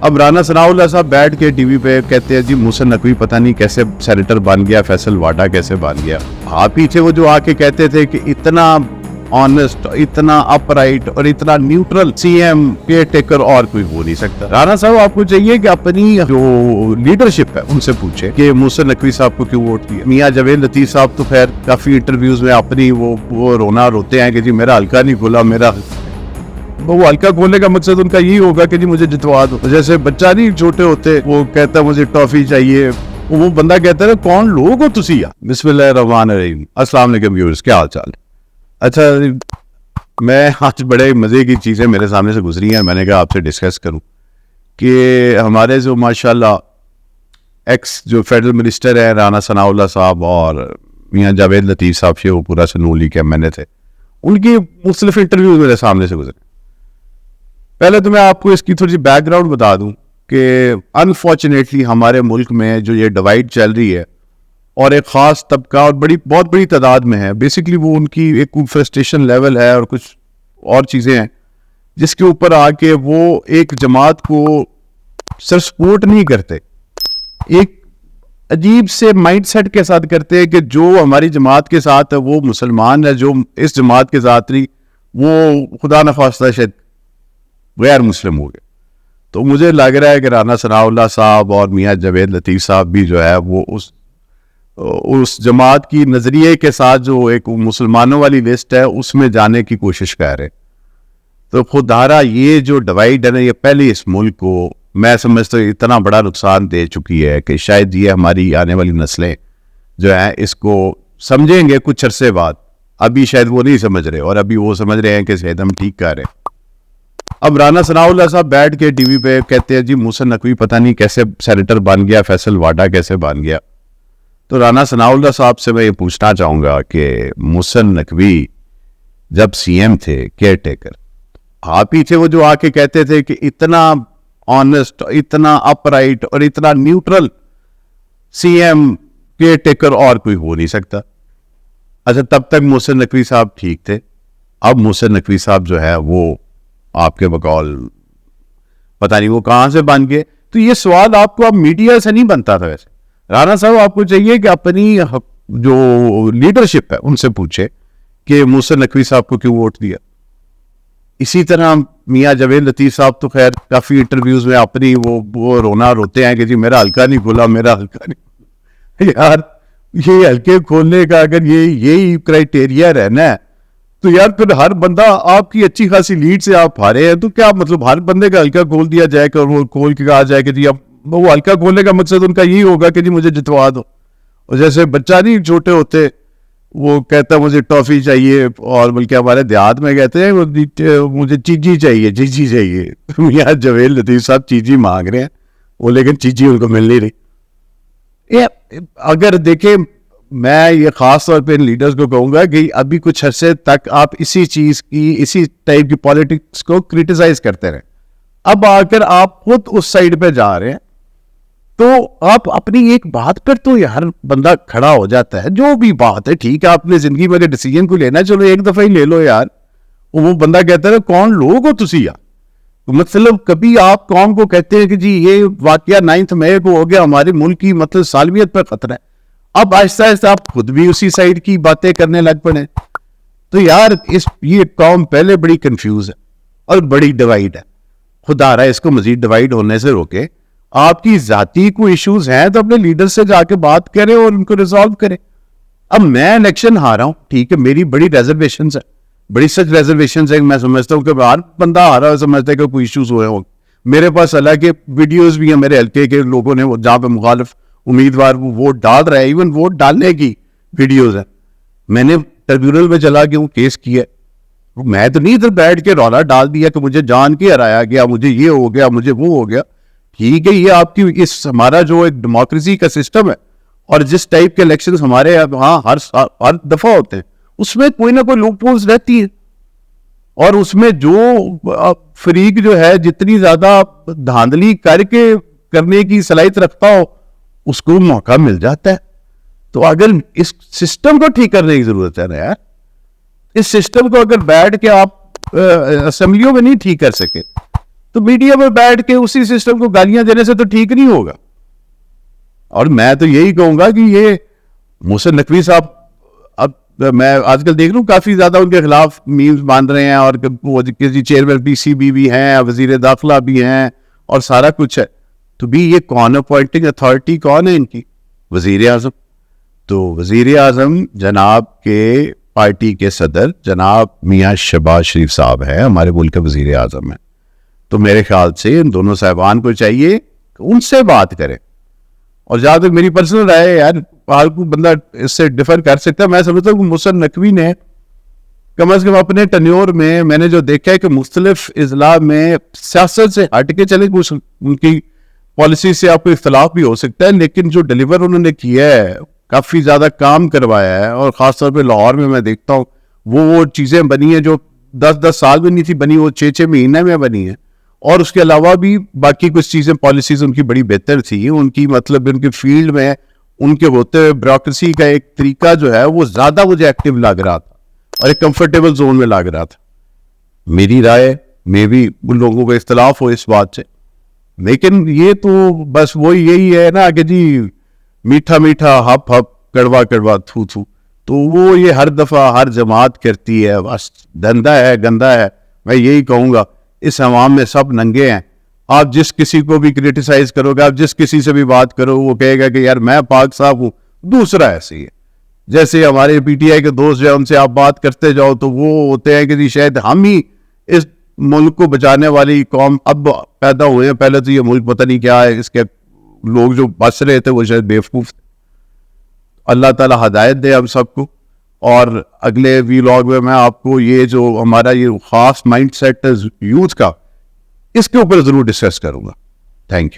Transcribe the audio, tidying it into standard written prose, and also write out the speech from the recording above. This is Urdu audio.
اب رانا ثناءاللہ صاحب بیٹھ کے ٹی وی پہ کہتے ہیں جی محسن نقوی پتہ نہیں کیسے سینیٹر بن گیا, فیصل واڈا کیسے بن گیا. آپ پیچھے وہ جو آ کے کہتے تھے کہ اتنا آنےسٹ, اتنا اپ رائٹ اور اتنا neutral C M caretaker اور کوئی ہو نہیں سکتا. رانا صاحب آپ کو چاہیے کہ اپنی جو لیڈرشپ ہے ان سے پوچھے کہ محسن نقوی صاحب کو کیوں ووٹ دیا. میاں جاوید لطیف صاحب تو خیر کافی انٹرویوز میں اپنی وہ رونا روتے ہیں کہ جی میرا حلقہ نہیں کھولا, میرا وہ حلقہ کھولنے کا مقصد ان کا یہی ہوگا کہ جی مجھے جتوا دو. جیسے بچہ نہیں چھوٹے ہوتے وہ کہتا ہے مجھے ٹافی چاہیے, وہ بندہ کہتا ہے کون لوگ ہو تسی. بسم اللہ الرحمن الرحیم. السلام علیکم ویورز, کیا حال چال ہے؟ اچھا, میں آج بڑے مزے کی چیزیں میرے سامنے سے گزری ہیں, میں نے کہا آپ سے ڈسکس کروں کہ ہمارے جو ماشاءاللہ ایکس جو فیڈرل منسٹر ہیں رانا ثناءاللہ صاحب اور میاں جاوید لطیف صاحب سے وہ پورا سنون لیگ کے MLA تھے, ان کی مختلف انٹرویوز میرے سامنے سے گزرے. پہلے تو میں آپ کو اس کی تھوڑی سی بیک گراؤنڈ بتا دوں کہ انفارچونیٹلی ہمارے ملک میں جو یہ ڈیوائڈ چل رہی ہے اور ایک خاص طبقہ اور بہت بڑی تعداد میں ہے, بیسکلی وہ ان کی ایک فرسٹریشن لیول ہے اور کچھ اور چیزیں ہیں جس کے اوپر آ کے وہ ایک جماعت کو صرف سپورٹ نہیں کرتے, ایک عجیب سے مائنڈ سیٹ کے ساتھ کرتے ہیں کہ جو ہماری جماعت کے ساتھ ہے وہ مسلمان ہے, جو اس جماعت کے ساتھ نہیں وہ خدا نخواستہ شاید غیر مسلم ہو گئے. تو مجھے لگ رہا ہے کہ رانا ثناءاللہ صاحب اور میاں جاوید لطیف صاحب بھی جو ہے وہ اس جماعت کی نظریے کے ساتھ جو ایک مسلمانوں والی لسٹ ہے اس میں جانے کی کوشش کر رہے. تو خوددارا یہ جو ڈیوائڈ ہے نا, یہ پہلے اس ملک کو میں سمجھتا ہوں اتنا بڑا نقصان دے چکی ہے کہ شاید یہ ہماری آنے والی نسلیں جو ہیں اس کو سمجھیں گے کچھ عرصے بعد. ابھی شاید وہ نہیں سمجھ رہے اور ابھی وہ سمجھ رہے ہیں کہ شاید ہم ٹھیک کر رہے ہیں. اب رانا ثناءاللہ صاحب بیٹھ کے ٹی وی پہ کہتے ہیں جی محسن نقوی پتہ نہیں کیسے سینیٹر بن گیا, فیصل واڈا کیسے بن گیا. تو رانا ثناءاللہ صاحب سے میں یہ پوچھنا چاہوں گا کہ محسن نقوی جب CM تھے کیئر ٹیکر, آپ پیچھے وہ جو آ کے کہتے تھے کہ اتنا آنےسٹ, اتنا اپ رائٹ اور اتنا نیوٹرل CM کیئر ٹیکر اور کوئی ہو نہیں سکتا. اچھا, تب تک محسن نقوی صاحب ٹھیک تھے. اب محسن نقوی صاحب جو ہے وہ آپ کے بقول پتہ نہیں وہ کہاں سے بن گئے. تو یہ سوال آپ کو اب میڈیا سے نہیں بنتا تھا. ویسے رانا صاحب آپ کو چاہیے کہ اپنی جو لیڈرشپ ہے ان سے پوچھے کہ محسن نقوی صاحب کو کیوں ووٹ دیا. اسی طرح میاں جاوید لطیف صاحب تو خیر کافی انٹرویوز میں اپنی وہ رونا روتے ہیں کہ جی میرا حلقہ نہیں کھولا, میرا حلقہ نہیں. یار یہ حلقے کھولنے کا اگر یہی کرائٹیریا رہنا ہے تو یار پھر ہر بندہ آپ کی اچھی خاصی لیڈ سے آپ ہارے ہیں تو کیا مطلب ہر بندے کا حلقہ کھول دیا جائے کہ وہ کھول کے کہا جائے کہ جی اب وہ حلقہ کھولنے کا مقصد ان کا یہی ہوگا کہ جی مجھے جتوا دو. اور جیسے بچہ نہیں چھوٹے ہوتے وہ کہتا ہے مجھے ٹافی چاہیے, اور بلکہ ہمارے دیہات میں کہتے ہیں مجھے چیجی چاہیے, چیجی چاہیے. میاں جاوید لطیف صاحب چیجی مانگ رہے ہیں وہ, لیکن چیجی ان کو مل نہیں رہی. اگر دیکھیں میں یہ خاص طور پہ ان لیڈرز کو کہوں گا کہ ابھی کچھ عرصے تک آپ اسی چیز کی, اسی ٹائپ کی پالیٹکس کو کرٹیسائز کرتے رہے. اب آ کر آپ خود اس سائڈ پہ جا رہے ہیں تو آپ اپنی ایک بات پر تو ہر بندہ کھڑا ہو جاتا ہے. جو بھی بات ہے ٹھیک ہے, آپ نے زندگی میں ڈیسیجن کو لینا چلو ایک دفعہ ہی لے لو یار. وہ بندہ کہتا ہے کون لوگ ہو تسی یار. مطلب کبھی آپ قوم کو کہتے ہیں کہ جی یہ واقعہ 9 مئی کو ہو گیا, ہمارے ملک کی مطلب سالمیت پر خطرہ ہے. اب آہستہ آہستہ آپ خود بھی اسی سائڈ کی باتیں کرنے لگ پڑے. تو یار یہ قوم پہلے بڑی کنفیوز ہے اور بڑی ڈیوائڈ ہے. خدا رہا ہے اس کو مزید ڈیوائڈ ہونے سے روکے. آپ کی ذاتی کوئی ایشوز ہیں تو اپنے لیڈر سے جا کے بات کریں اور ان کو ریزالو کریں. اب میں الیکشن ہارا ہوں ٹھیک ہے, میری بڑی ریزرویشنز ہیں, بڑی سچ ریزرویشنز ہیں. میں سمجھتا ہوں کہ ہر بندہ ہارا سمجھتا ہے کہ کوئی ایشوز ہوئے ہوں. میرے پاس الگ ویڈیوز بھی ہیں میرے حلقے کے لوگوں نے جہاں پہ مخالف امیدوار ووٹ ڈال رہا ہے, ایون ووٹ ڈالنے کی ویڈیوز ہیں. میں نے ٹریبیونل میں چلا کے وہ کیس کیا. میں تو نہیں ادھر بیٹھ کے رولا ڈال دیا کہ مجھے جان کے ہرایا گیا, مجھے یہ ہو گیا, مجھے وہ ہو گیا. ٹھیک ہے, یہ آپ کی ہمارا جو ایک ڈیموکریسی کا سسٹم ہے اور جس ٹائپ کے الیکشنز ہمارے ہاں ہر دفعہ ہوتے ہیں اس میں کوئی نہ کوئی لوپ ہولز رہتی ہے. اور اس میں جو فریق جو ہے جتنی زیادہ دھاندلی کر کے کرنے کی صلاحیت رکھتا ہو اس کو موقع مل جاتا ہے. تو اگر اس سسٹم کو ٹھیک کرنے کی ضرورت ہے نا یار. اس سسٹم کو اگر بیٹھ کے آپ اسمبلیوں میں نہیں ٹھیک کر سکے تو میڈیا میں بیٹھ کے اسی سسٹم کو گالیاں دینے سے تو ٹھیک نہیں ہوگا. اور میں تو یہی کہوں گا کہ یہ محسن نقوی صاحب, اب میں آج کل دیکھ رہا ہوں کافی زیادہ ان کے خلاف میمز باندھ رہے ہیں, اور کسی چیئرمین پی سی بی بھی ہیں, وزیر داخلہ بھی ہیں, اور سارا کچھ ہے. تو بھی یہ کون اپوائنٹنگ اتھارٹی کون ہے ان کی؟ وزیر اعظم. تو وزیر اعظم جناب کے پارٹی کے صدر جناب میاں شہباز شریف صاحب ہیں, ہمارے ملک کے وزیر اعظم ہیں. تو میرے خیال سے ان دونوں صاحبان کو چاہیے کہ ان سے بات کریں. اور جہاں تک میری پرسنل رائے ہے یار, فالتو بندہ اس سے ڈفر کر سکتا ہے. میں سمجھتا ہوں کہ محسن نقوی نے کم از کم اپنے ٹینیور میں نے جو دیکھا ہے کہ مختلف اضلاع میں سیاست سے ہٹ کے چلے, کچھ ان کی پالیسی سے آپ کو اختلاف بھی ہو سکتا ہے, لیکن جو ڈیلیور انہوں نے کیا ہے, کافی زیادہ کام کروایا ہے. اور خاص طور پہ لاہور میں دیکھتا ہوں وہ چیزیں بنی ہیں جو 10 سال میں نہیں تھی بنی, وہ 6 مہینے میں بنی ہیں. اور اس کے علاوہ بھی باقی کچھ چیزیں پالیسیز ان کی بڑی بہتر تھی. ان کی مطلب ان کے فیلڈ میں ان کے ہوتے ہوئے بیوروکریسی کا ایک طریقہ جو ہے وہ زیادہ مجھے ایکٹیو لگ رہا تھا اور ایک کمفرٹیبل زون میں لگ رہا تھا. میری رائے میں بھی ان لوگوں کو اختلاف ہو اس بات سے, لیکن یہ تو بس وہی یہی ہے نا کہ جی میٹھا میٹھا ہپ ہپ کڑوا کڑوا تھو تھو. تو وہ یہ ہر دفعہ ہر جماعت کرتی ہے, بس دھندا ہے, گندا ہے. میں یہی کہوں گا اس عوام میں سب ننگے ہیں. آپ جس کسی کو بھی کریٹیسائز کرو گے, آپ جس کسی سے بھی بات کرو, وہ کہے گا کہ یار میں پاک صاحب ہوں, دوسرا ایسے ہی ہے. جیسے ہمارے پی ٹی آئی کے دوست جو ان سے آپ بات کرتے جاؤ تو وہ ہوتے ہیں کہ جی شاید ہم ہی اس ملک کو بچانے والی قوم اب پیدا ہوئے ہیں. پہلے تو یہ ملک پتہ نہیں کیا ہے, اس کے لوگ جو بس رہے تھے وہ شاید بیوقوف تھے. اللہ تعالی ہدایت دے ہم سب کو. اور اگلے ویلاگ میں آپ کو یہ جو ہمارا یہ خاص مائنڈ سیٹ ہے یوتھ کا, اس کے اوپر ضرور ڈسکس کروں گا. Thank you.